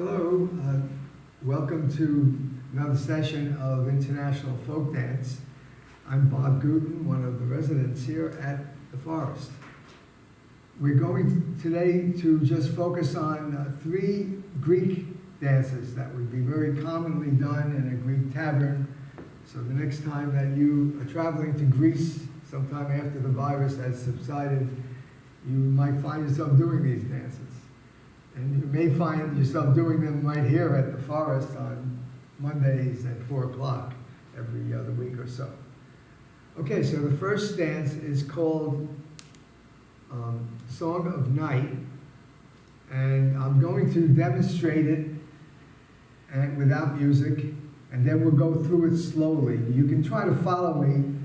Hello, welcome to another session of International Folk Dance. I'm Bob Gutin, one of the residents here at the Forest. We're going today to just focus on three Greek dances that would be very commonly done in a Greek tavern. So the next time that you are traveling to Greece, sometime after the virus has subsided, you might find yourself doing these dances. And you may find yourself doing them right here at the Forest on Mondays at 4 o'clock every other week or so. Okay, so the first dance is called Saga of Night, and I'm going to demonstrate it and without music, and then we'll go through it slowly. You can try to follow me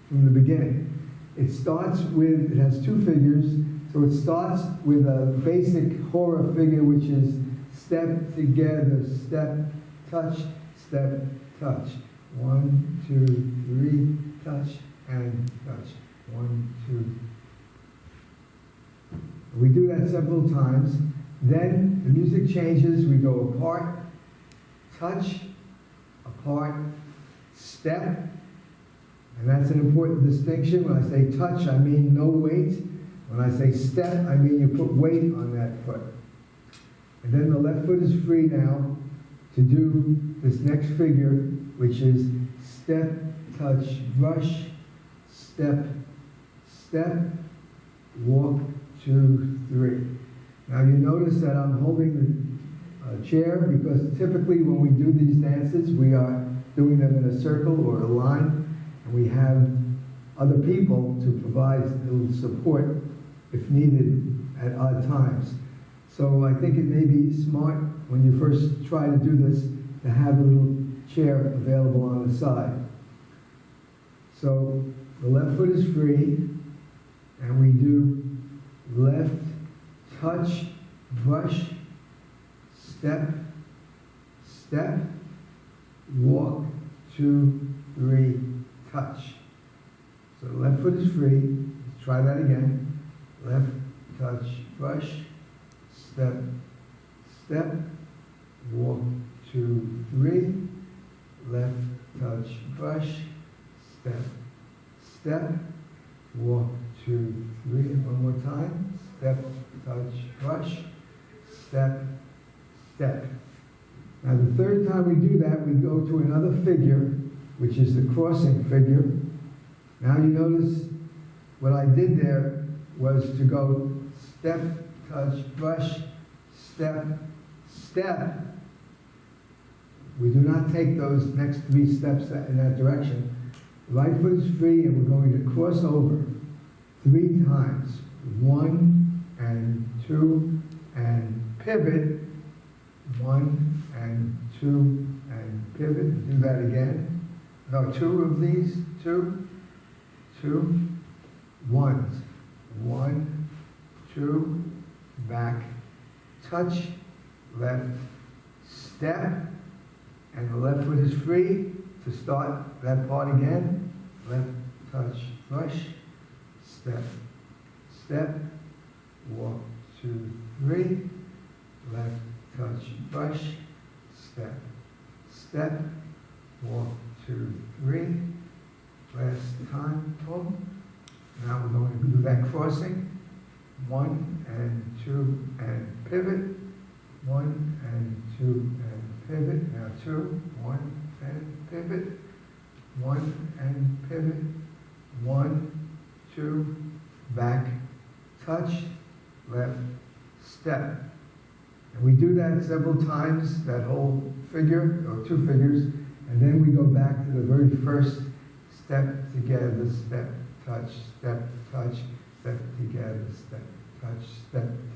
from the beginning. It starts with, it has two figures. So it starts with a basic horror figure, which is step together, step, touch, step, touch. 1, 2, 3, touch, and touch. 1, 2. We do that several times. Then the music changes. We go apart, touch, apart, step. And that's an important distinction. When I say touch, I mean no weight. When I say step, I mean you put weight on that foot. And then the left foot is free now to do this next figure, which is step, touch, brush, step, step, walk, 2, 3. Now you notice that I'm holding the chair because typically when we do these dances, we are doing them in a circle or a line, and we have other people to provide a little support if needed at odd times. So I think it may be smart when you first try to do this to have a little chair available on the side. So the left foot is free, and we do left, touch, brush, step, step, walk, 2, 3, touch. So the left foot is free. Let's try that again. Left, touch, brush, step, step, walk, 2, 3, left, touch, brush, step, step, walk, 2, 3, and one more time, step, touch, brush, step, step. Now the third time we do that, we go to another figure, which is the crossing figure. Now you notice what I did there was to go step, touch, brush, step, step. We do not take those next 3 steps in that direction. The right foot is free, and we're going to cross over 3 times. 1 and 2 and pivot. 1 and 2 and pivot. Do that again. No, 2 of these. 2, 2, 1. 1, 2, back, touch, left, step, and the left foot is free to start that part again. Left, touch, brush, step, step, walk, 2, 3, left, touch, brush, step, step, walk, 2, 3, last time, pull. Now we're going to do that crossing. 1 and 2 and pivot. 1 and 2 and pivot. Now 2, 1 and pivot. 1 and pivot. 1, 2, back, touch, left, step. And we do that several times, that whole figure, or 2 figures, and then we go back to the very first step together, step, touch, step, touch, step together, step,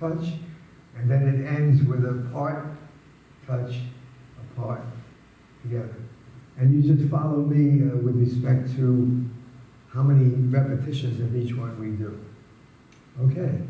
touch, and then it ends with a part, touch, apart, together. And you just follow me with respect to how many repetitions of each one we do. Okay.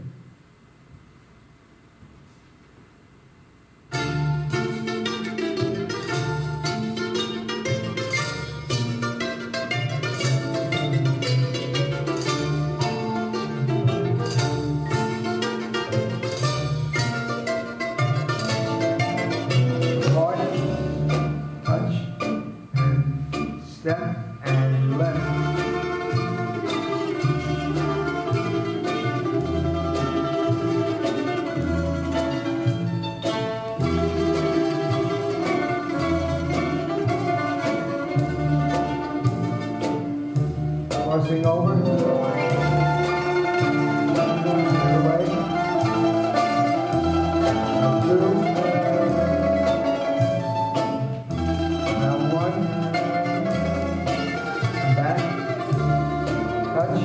crossing over. Other way. Now 2. Now 1. And back. Touch.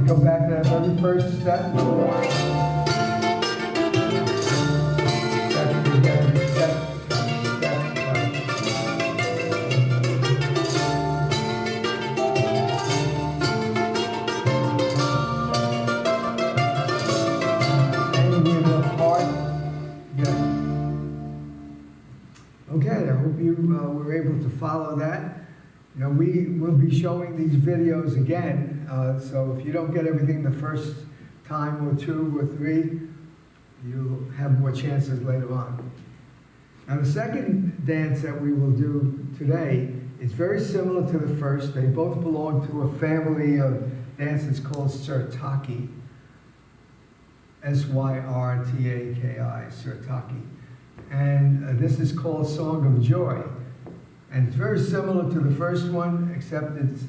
Go back to that very first step. Step together, step, step, and with the heart. Yes. Okay, I hope you were able to follow that. You know, we will be showing these videos again. So if you don't get everything the first time or 2 or 3, you'll have more chances later on. Now the second dance that we will do today is very similar to the first. They both belong to a family of dances called Sirtaki. S-Y-R-T-A-K-I, Sirtaki. And this is called Song of Joy. And it's very similar to the first one, except it's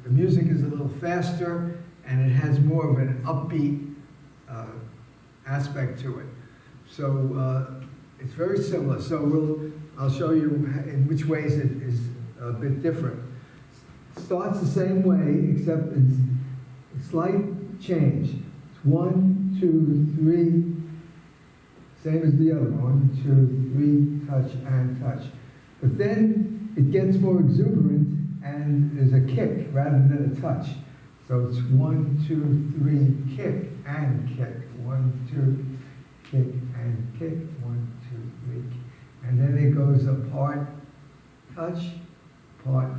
the music is a little faster, and it has more of an upbeat aspect to it. So it's very similar. So I'll show you in which ways it is a bit different. It starts the same way, except it's a slight change. It's 1, 2, 3, same as the other one. 1, 2, 3, touch and touch. But then it gets more exuberant, and there's a kick rather than a touch. So it's 1, 2, 3, kick and kick. 1, 2, kick and kick. 1, 2, 3. And then it goes apart, touch, apart,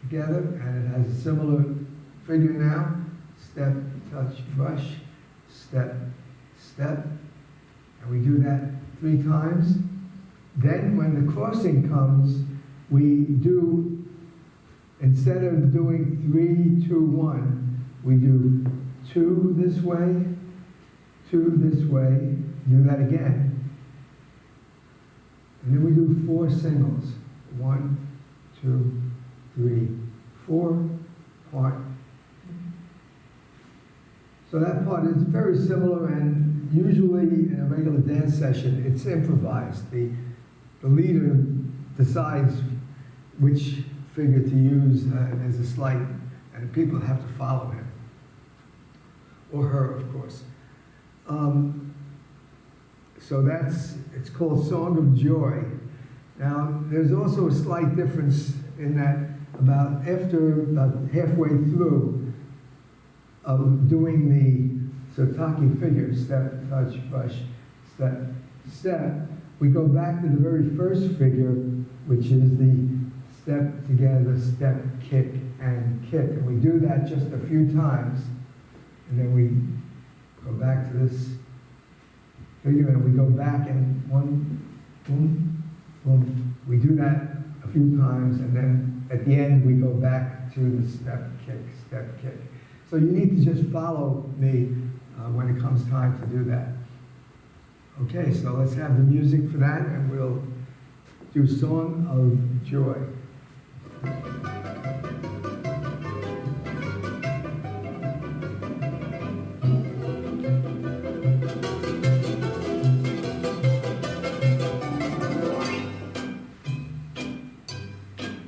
together, and it has a similar figure now. Step, touch, brush, step, step. And we do that 3 times. Then when the crossing comes, we do, instead of doing 3, 2, 1, we do 2 this way, 2 this way, do that again. And then we do 4 singles. 1, 2, 3, 4, part. So that part is very similar, and usually in a regular dance session, it's improvised. The leader decides which figure to use, and there's a slight, and people have to follow him. Or her, of course. So it's called Song of Joy. Now, there's also a slight difference in that about halfway through of doing the Sirtaki figure, step, touch, brush, step, step, we go back to the very first figure, which is the step together, step, kick, and kick. And we do that just a few times, and then we go back to this figure, and we go back and one, boom, boom. We do that a few times, and then at the end we go back to the step, kick, step, kick. So you need to just follow me when it comes time to do that. Okay, so let's have the music for that, and we'll do Song of Joy.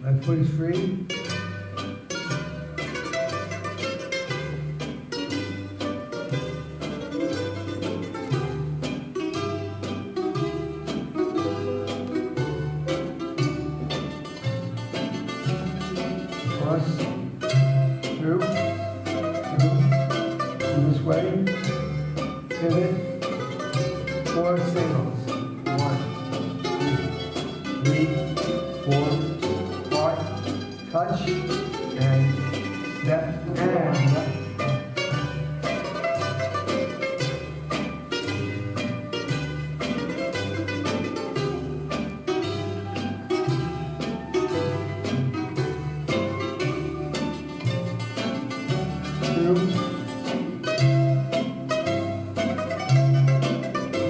Left foot is free. Cross, through, this way, pivot, 4 singles, 1, 2, 3, 4, part, touch, and step, and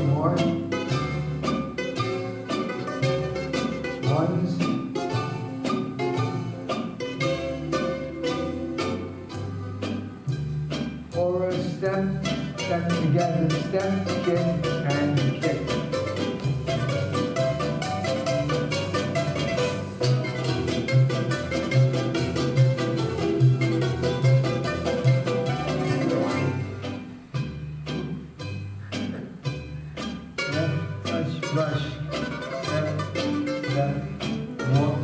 more, ones, or step, step together, step, kick, and kick. Rush, step, step, walk.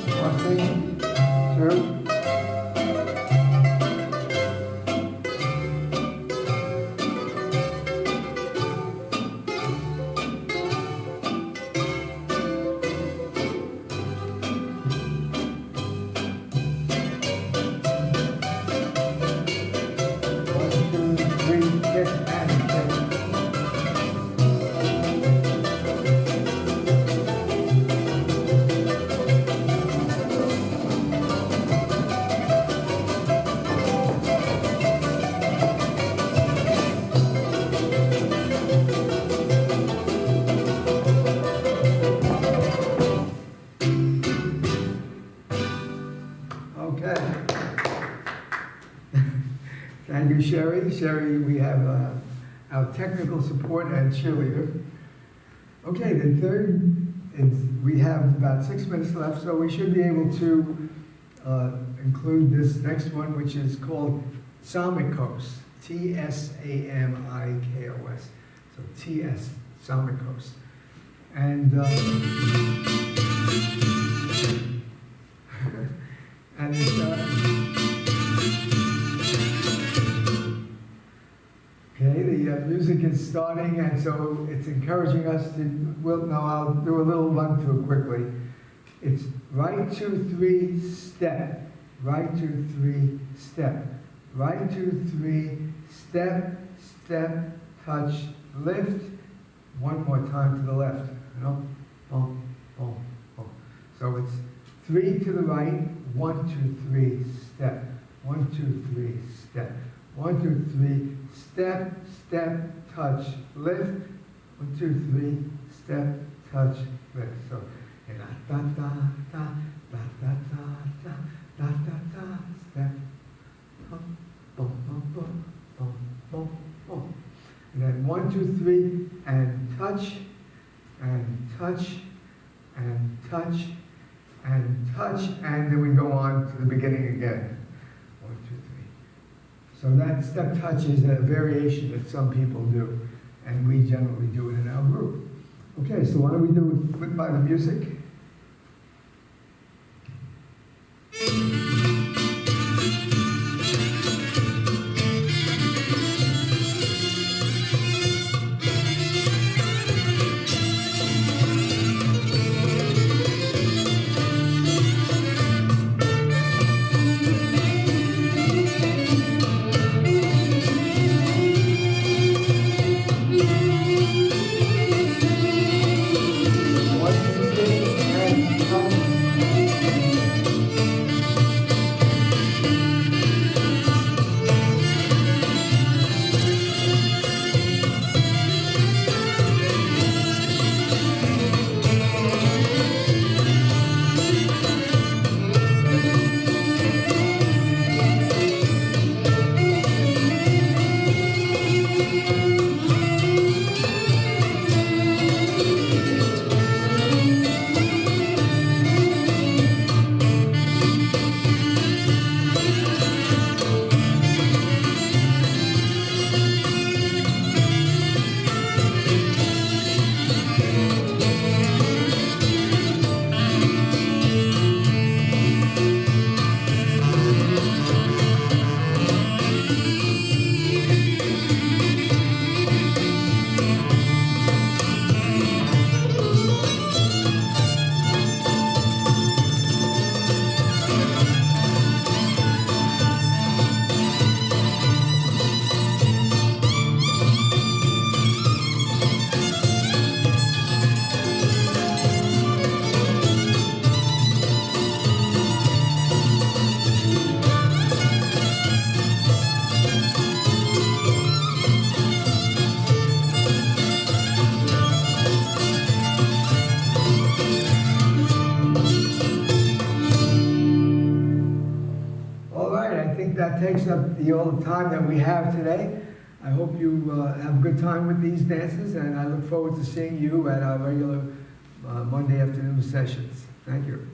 Crossing, through. Okay. Thank you, Sherry. Sherry, we have our technical support and cheerleader. Okay, the third is we have about 6 minutes left, so we should be able to include this next one, which is called Tsamikos. T-S-A-M-I-K-O-S. So T-S, Tsamikos. And and it's okay, the music is starting, and so it's encouraging us to, well, no, I'll do a little run through quickly. It's right, 2, 3, step, right, 2, 3, step, right, 2, 3, step, step, touch, lift, one more time to the left, you know, boom, boom, boom. So it's 3 to the right, 1, 2, 3, step, 1, 2, 3, step, 1, 2, 3, step, step, touch, lift, 1, 2, 3, step, touch, lift. So, da da da da da da da da da da, step, boom, boom, boom, boom, boom, boom, boom. And then 1, 2, 3, and touch, and touch, and touch, and touch, and then we go on to the beginning again. 1, 2, 3. So that step touch is a variation that some people do, and we generally do it in our group. Okay, so why don't we do it by the music? One, two, three. that takes up all the time that we have today. I hope you have a good time with these dances, and I look forward to seeing you at our regular Monday afternoon sessions. Thank you.